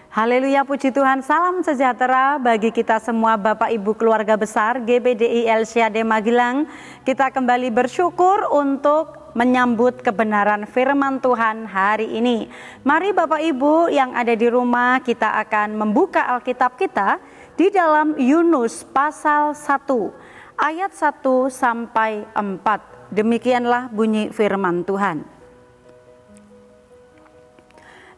Haleluya, puji Tuhan, salam sejahtera bagi kita semua Bapak Ibu keluarga besar GBDI LCAD Magelang. Kita kembali bersyukur untuk menyambut kebenaran firman Tuhan hari ini. Mari Bapak Ibu yang ada di rumah, kita akan membuka Alkitab kita di dalam Yunus pasal 1 ayat 1 sampai 4. Demikianlah bunyi firman Tuhan.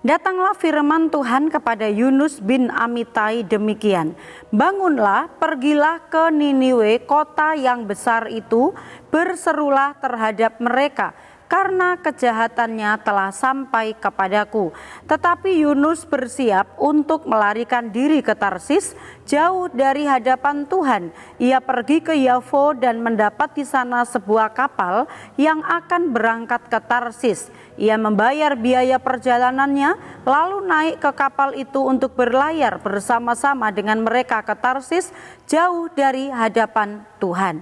Datanglah firman Tuhan kepada Yunus bin Amitai demikian, bangunlah, pergilah ke Niniwe, kota yang besar itu, berserulah terhadap mereka, karena kejahatannya telah sampai kepadaku. Tetapi Yunus bersiap untuk melarikan diri ke Tarsis, jauh dari hadapan Tuhan. Ia pergi ke Yafo dan mendapat di sana sebuah kapal yang akan berangkat ke Tarsis. Ia membayar biaya perjalanannya, lalu naik ke kapal itu untuk berlayar bersama-sama dengan mereka ke Tarsis, jauh dari hadapan Tuhan.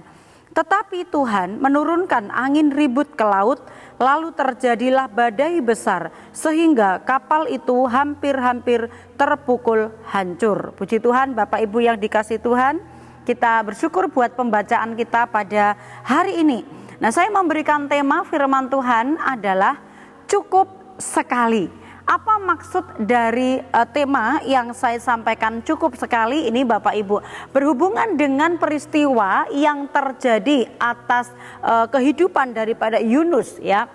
Tetapi Tuhan menurunkan angin ribut ke laut, lalu terjadilah badai besar, sehingga kapal itu hampir-hampir terpukul hancur. Puji Tuhan, Bapak Ibu yang dikasihi Tuhan, kita bersyukur buat pembacaan kita pada hari ini. Nah, saya memberikan tema firman Tuhan adalah cukup sekali. Apa maksud dari tema yang saya sampaikan cukup sekali ini Bapak Ibu? Berhubungan dengan peristiwa yang terjadi atas kehidupan daripada Yunus ya.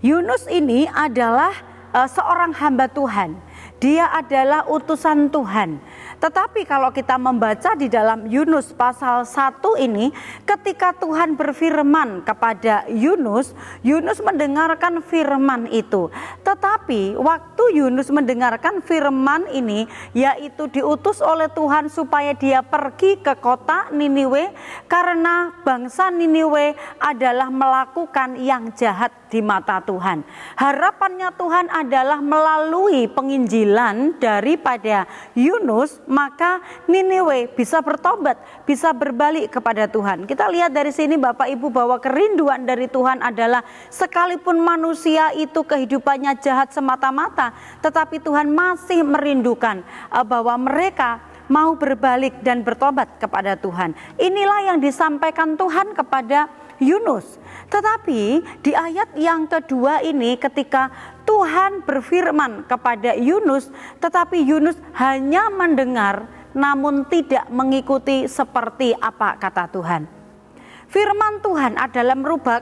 Yunus ini adalah seorang hamba Tuhan. Dia adalah utusan Tuhan. Tetapi kalau kita membaca di dalam Yunus pasal 1 ini, ketika Tuhan berfirman kepada Yunus, Yunus mendengarkan firman itu. Tetapi waktu Yunus mendengarkan firman ini, yaitu diutus oleh Tuhan supaya dia pergi ke kota Niniwe, karena bangsa Niniwe adalah melakukan yang jahat di mata Tuhan. Harapannya Tuhan adalah melalui penginjilan daripada Yunus, maka Niniwe bisa bertobat, bisa berbalik kepada Tuhan. Kita lihat dari sini Bapak Ibu bahwa kerinduan dari Tuhan adalah sekalipun manusia itu kehidupannya jahat semata-mata, tetapi Tuhan masih merindukan bahwa mereka mau berbalik dan bertobat kepada Tuhan. Inilah yang disampaikan Tuhan kepada Yunus. Tetapi di ayat yang kedua ini ketika Tuhan berfirman kepada Yunus, tetapi Yunus hanya mendengar namun tidak mengikuti seperti apa kata Tuhan. Firman Tuhan adalah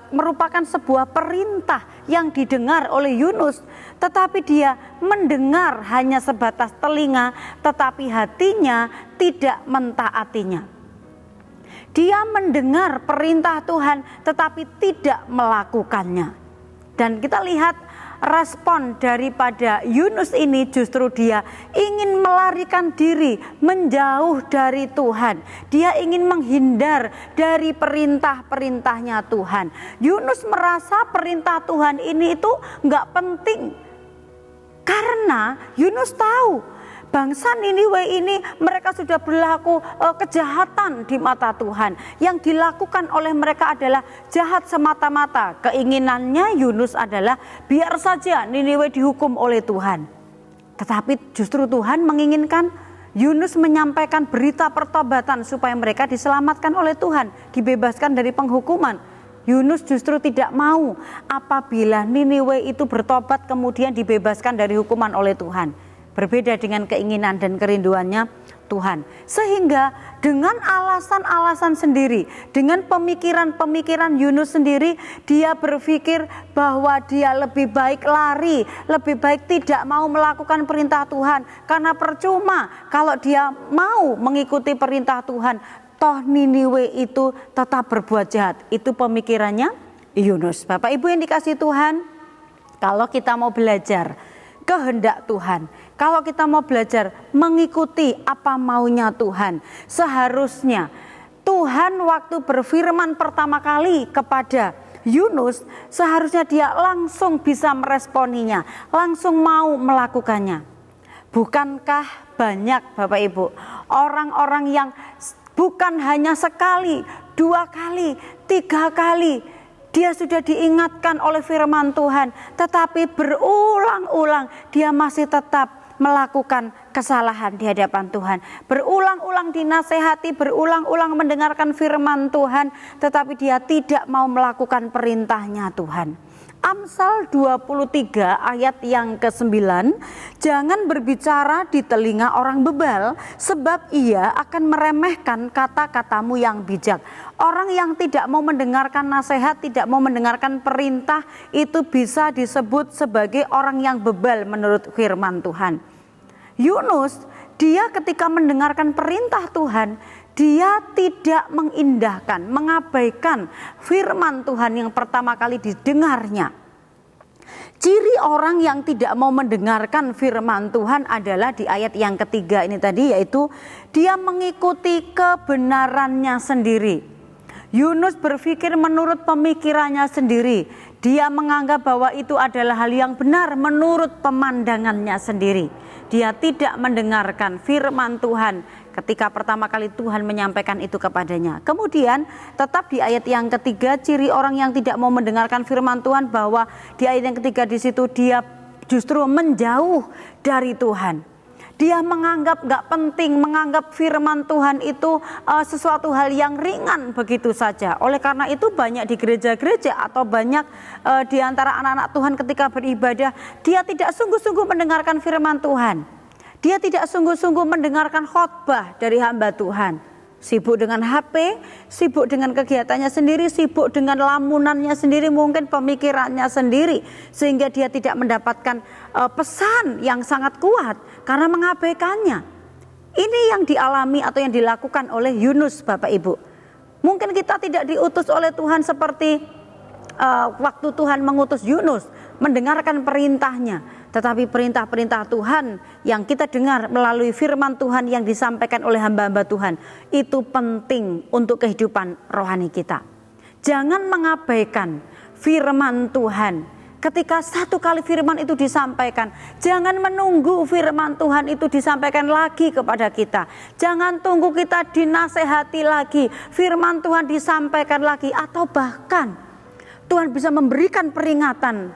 merupakan sebuah perintah yang didengar oleh Yunus, tetapi dia mendengar hanya sebatas telinga, tetapi hatinya tidak mentaatinya. Dia mendengar perintah Tuhan tetapi tidak melakukannya. Dan kita lihat respon daripada Yunus ini, justru dia ingin melarikan diri menjauh dari Tuhan. Dia ingin menghindar dari perintah-perintahnya Tuhan. Yunus merasa perintah Tuhan ini itu nggak penting. Karena Yunus tahu bangsa Niniwe ini mereka sudah berlaku kejahatan di mata Tuhan. Yang dilakukan oleh mereka adalah jahat semata-mata. Keinginannya Yunus adalah biar saja Niniwe dihukum oleh Tuhan. Tetapi justru Tuhan menginginkan Yunus menyampaikan berita pertobatan supaya mereka diselamatkan oleh Tuhan, dibebaskan dari penghukuman. Yunus justru tidak mau apabila Niniwe itu bertobat kemudian dibebaskan dari hukuman oleh Tuhan. Berbeda dengan keinginan dan kerinduannya Tuhan. Sehingga dengan alasan-alasan sendiri, dengan pemikiran-pemikiran Yunus sendiri, dia berpikir bahwa dia lebih baik lari, lebih baik tidak mau melakukan perintah Tuhan. Karena percuma kalau dia mau mengikuti perintah Tuhan, toh Niniwe itu tetap berbuat jahat. Itu pemikirannya Yunus. Bapak Ibu yang dikasihi Tuhan, kalau kita mau belajar kehendak Tuhan. Kalau kita mau belajar mengikuti apa maunya Tuhan, seharusnya Tuhan waktu berfirman pertama kali kepada Yunus, seharusnya dia langsung bisa meresponinya, langsung mau melakukannya. Bukankah banyak Bapak Ibu orang-orang yang bukan hanya sekali, 2 kali, 3 kali dia sudah diingatkan oleh firman Tuhan, tetapi berulang-ulang dia masih tetap melakukan kesalahan di hadapan Tuhan. Berulang-ulang dinasehati, berulang-ulang mendengarkan firman Tuhan, tetapi dia tidak mau melakukan perintahnya Tuhan. Amsal 23 ayat yang ke-9, jangan berbicara di telinga orang bebal, sebab ia akan meremehkan kata-katamu yang bijak. Orang yang tidak mau mendengarkan nasihat, tidak mau mendengarkan perintah, itu bisa disebut sebagai orang yang bebal menurut firman Tuhan. Yunus, dia ketika mendengarkan perintah Tuhan, dia tidak mengindahkan, mengabaikan firman Tuhan yang pertama kali didengarnya. Ciri orang yang tidak mau mendengarkan firman Tuhan adalah di ayat yang ketiga ini tadi, yaitu dia mengikuti kebenarannya sendiri. Yunus berpikir menurut pemikirannya sendiri. Dia menganggap bahwa itu adalah hal yang benar menurut pemandangannya sendiri. Dia tidak mendengarkan firman Tuhan ketika pertama kali Tuhan menyampaikan itu kepadanya. Kemudian tetap di ayat yang ketiga, ciri orang yang tidak mau mendengarkan firman Tuhan, bahwa di ayat yang ketiga di situ dia justru menjauh dari Tuhan. Dia menganggap gak penting, menganggap firman Tuhan itu sesuatu hal yang ringan begitu saja. Oleh karena itu banyak di gereja-gereja atau banyak di antara anak-anak Tuhan ketika beribadah, dia tidak sungguh-sungguh mendengarkan firman Tuhan. Dia tidak sungguh-sungguh mendengarkan khotbah dari hamba Tuhan. Sibuk dengan HP, sibuk dengan kegiatannya sendiri, sibuk dengan lamunannya sendiri, mungkin pemikirannya sendiri, sehingga dia tidak mendapatkan pesan yang sangat kuat karena mengabaikannya. Ini yang dialami atau yang dilakukan oleh Yunus, Bapak Ibu. Mungkin kita tidak diutus oleh Tuhan seperti waktu Tuhan mengutus Yunus, mendengarkan perintahnya, tetapi perintah-perintah Tuhan yang kita dengar melalui firman Tuhan yang disampaikan oleh hamba-hamba Tuhan, itu penting untuk kehidupan rohani kita. Jangan mengabaikan firman Tuhan. Ketika satu kali firman itu disampaikan, jangan menunggu firman Tuhan itu disampaikan lagi kepada kita. Jangan tunggu kita dinasehati lagi, firman Tuhan disampaikan lagi, atau bahkan Tuhan bisa memberikan peringatan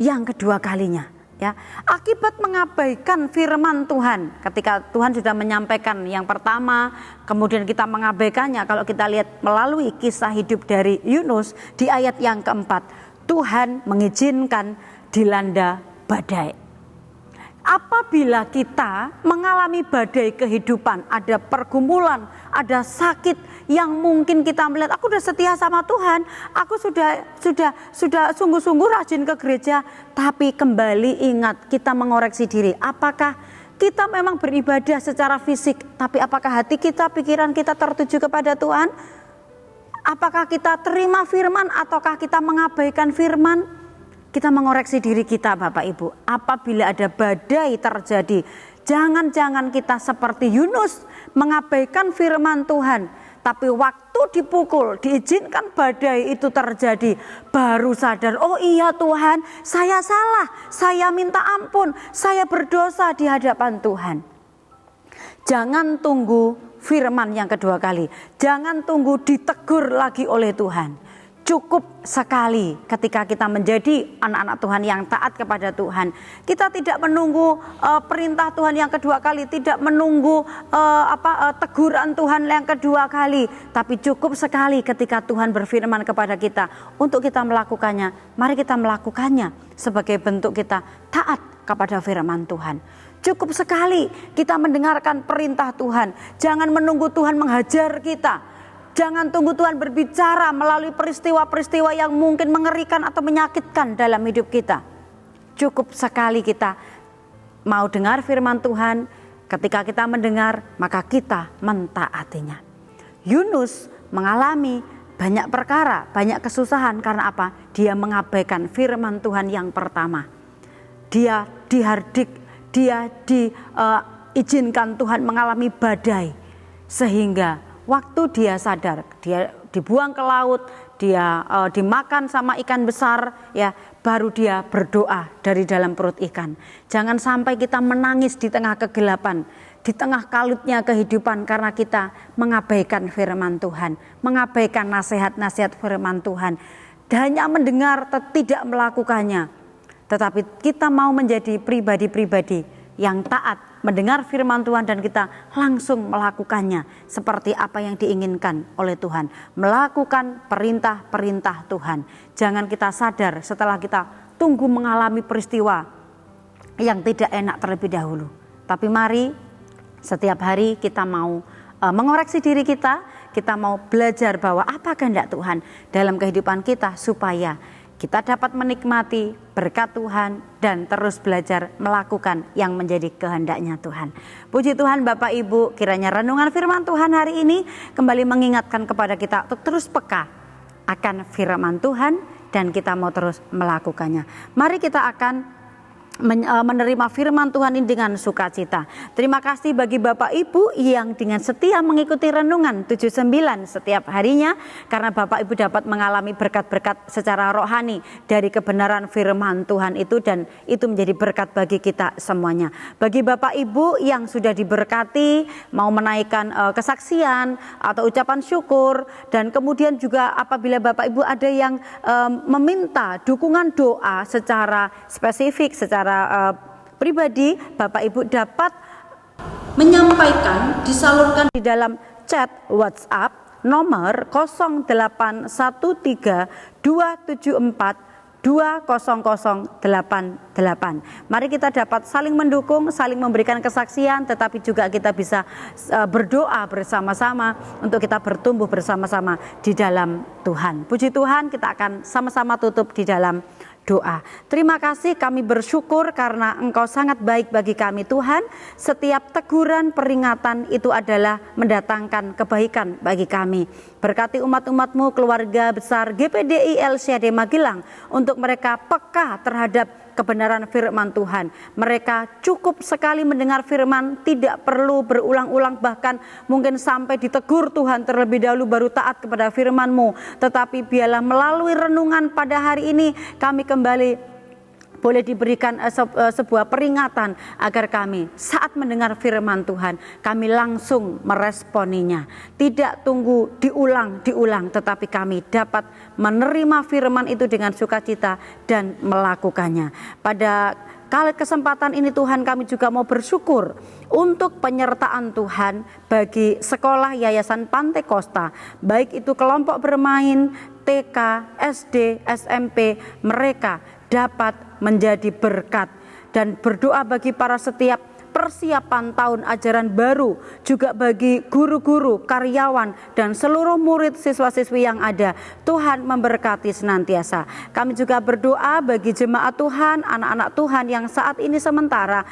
yang kedua kalinya. Ya, akibat mengabaikan firman Tuhan, ketika Tuhan sudah menyampaikan yang pertama, kemudian kita mengabaikannya. Kalau kita lihat melalui kisah hidup dari Yunus di ayat yang keempat, Tuhan mengizinkan dilanda badai. Apabila kita mengalami badai kehidupan, ada pergumulan, ada sakit yang mungkin kita melihat, aku sudah setia sama Tuhan, aku sudah sungguh-sungguh rajin ke gereja, tapi kembali ingat, kita mengoreksi diri. Apakah kita memang beribadah secara fisik, tapi apakah hati kita, pikiran kita tertuju kepada Tuhan? Apakah kita terima firman ataukah kita mengabaikan firman? Kita mengoreksi diri kita, Bapak Ibu. Apabila ada badai terjadi, jangan-jangan kita seperti Yunus mengabaikan firman Tuhan, tapi waktu dipukul, diizinkan badai itu terjadi, baru sadar, oh iya Tuhan, saya salah, saya minta ampun, saya berdosa di hadapan Tuhan. Jangan tunggu firman yang kedua kali, jangan tunggu ditegur lagi oleh Tuhan. Cukup sekali ketika kita menjadi anak-anak Tuhan yang taat kepada Tuhan. Kita tidak menunggu perintah Tuhan yang kedua kali, tidak menunggu teguran Tuhan yang kedua kali, tapi cukup sekali ketika Tuhan berfirman kepada kita untuk kita melakukannya. Mari kita melakukannya sebagai bentuk kita taat kepada firman Tuhan. Cukup sekali kita mendengarkan perintah Tuhan. Jangan menunggu Tuhan menghajar kita. Jangan tunggu Tuhan berbicara melalui peristiwa-peristiwa yang mungkin mengerikan atau menyakitkan dalam hidup kita. Cukup sekali kita mau dengar firman Tuhan, ketika kita mendengar maka kita mentaatinya. Yunus mengalami banyak perkara, banyak kesusahan karena apa? Dia mengabaikan firman Tuhan yang pertama. Dia dihardik, dia diizinkan Tuhan mengalami badai, sehingga waktu dia sadar, dia dibuang ke laut, dia dimakan sama ikan besar, ya, baru dia berdoa dari dalam perut ikan. Jangan sampai kita menangis di tengah kegelapan, di tengah kalutnya kehidupan, karena kita mengabaikan firman Tuhan, mengabaikan nasihat-nasihat firman Tuhan, hanya mendengar tidak melakukannya. Tetapi kita mau menjadi pribadi-pribadi yang taat, mendengar firman Tuhan dan kita langsung melakukannya seperti apa yang diinginkan oleh Tuhan, melakukan perintah-perintah Tuhan. Jangan kita sadar setelah kita tunggu mengalami peristiwa yang tidak enak terlebih dahulu. Tapi mari setiap hari kita mau mengoreksi diri kita mau belajar bahwa apa kehendak Tuhan dalam kehidupan kita, supaya kita dapat menikmati berkat Tuhan dan terus belajar melakukan yang menjadi kehendaknya Tuhan. Puji Tuhan Bapak Ibu, kiranya renungan firman Tuhan hari ini kembali mengingatkan kepada kita untuk terus peka akan firman Tuhan dan kita mau terus melakukannya. Mari kita akan menerima firman Tuhan ini dengan sukacita. Terima kasih bagi Bapak Ibu yang dengan setia mengikuti renungan 79 setiap harinya, karena Bapak Ibu dapat mengalami berkat-berkat secara rohani dari kebenaran firman Tuhan itu, dan itu menjadi berkat bagi kita semuanya. Bagi Bapak Ibu yang sudah diberkati, mau menaikkan kesaksian atau ucapan syukur, dan kemudian juga apabila Bapak Ibu ada yang meminta dukungan doa secara spesifik, secara pribadi, Bapak Ibu dapat menyampaikan, disalurkan di dalam chat WhatsApp nomor 081374200088. Mari kita dapat saling mendukung, saling memberikan kesaksian, tetapi juga kita bisa berdoa bersama-sama untuk kita bertumbuh bersama-sama di dalam Tuhan. Puji Tuhan, kita akan sama-sama tutup di dalam doa. Terima kasih, kami bersyukur karena Engkau sangat baik bagi kami Tuhan. Setiap teguran, peringatan itu adalah mendatangkan kebaikan bagi kami. Berkati umat-umat-Mu, keluarga besar GPDI LCAD Magelang, untuk mereka peka terhadap kebenaran firman Tuhan. Mereka cukup sekali mendengar firman, tidak perlu berulang-ulang, bahkan mungkin sampai ditegur Tuhan terlebih dahulu baru taat kepada firman-Mu. Tetapi biarlah melalui renungan pada hari ini kami kembali boleh diberikan sebuah peringatan agar kami saat mendengar firman Tuhan, kami langsung meresponinya. Tidak tunggu diulang, tetapi kami dapat menerima firman itu dengan sukacita dan melakukannya. Pada kali kesempatan ini Tuhan, kami juga mau bersyukur untuk penyertaan Tuhan bagi sekolah Yayasan Pantai Kosta, baik itu kelompok bermain, TK, SD, SMP, mereka dapat menjadi berkat, dan berdoa bagi para setiap persiapan tahun ajaran baru, juga bagi guru-guru, karyawan, dan seluruh murid siswa-siswi yang ada. Tuhan memberkati senantiasa. Kami juga berdoa bagi jemaat Tuhan, anak-anak Tuhan yang saat ini sementara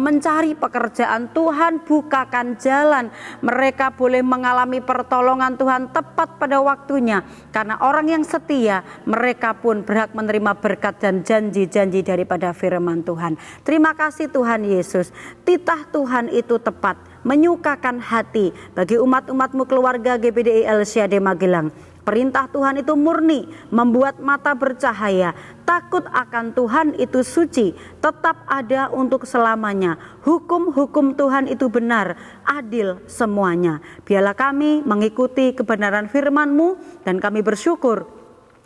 mencari pekerjaan. Tuhan bukakan jalan, mereka boleh mengalami pertolongan Tuhan tepat pada waktunya, karena orang yang setia, mereka pun berhak menerima berkat dan janji-janji daripada firman Tuhan. Terima kasih Tuhan Yesus. Titah Tuhan itu tepat, menyukakan hati bagi umat-umat-Mu, keluarga GPDI LCAD Magelang. Perintah Tuhan itu murni, membuat mata bercahaya. Takut akan Tuhan itu suci, tetap ada untuk selamanya. Hukum-hukum Tuhan itu benar, adil semuanya. Biarlah kami mengikuti kebenaran firman-Mu, dan kami bersyukur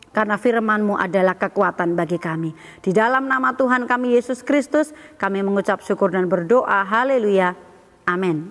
karena firman-Mu adalah kekuatan bagi kami. Di dalam nama Tuhan kami Yesus Kristus, kami mengucap syukur dan berdoa. Haleluya. Amin.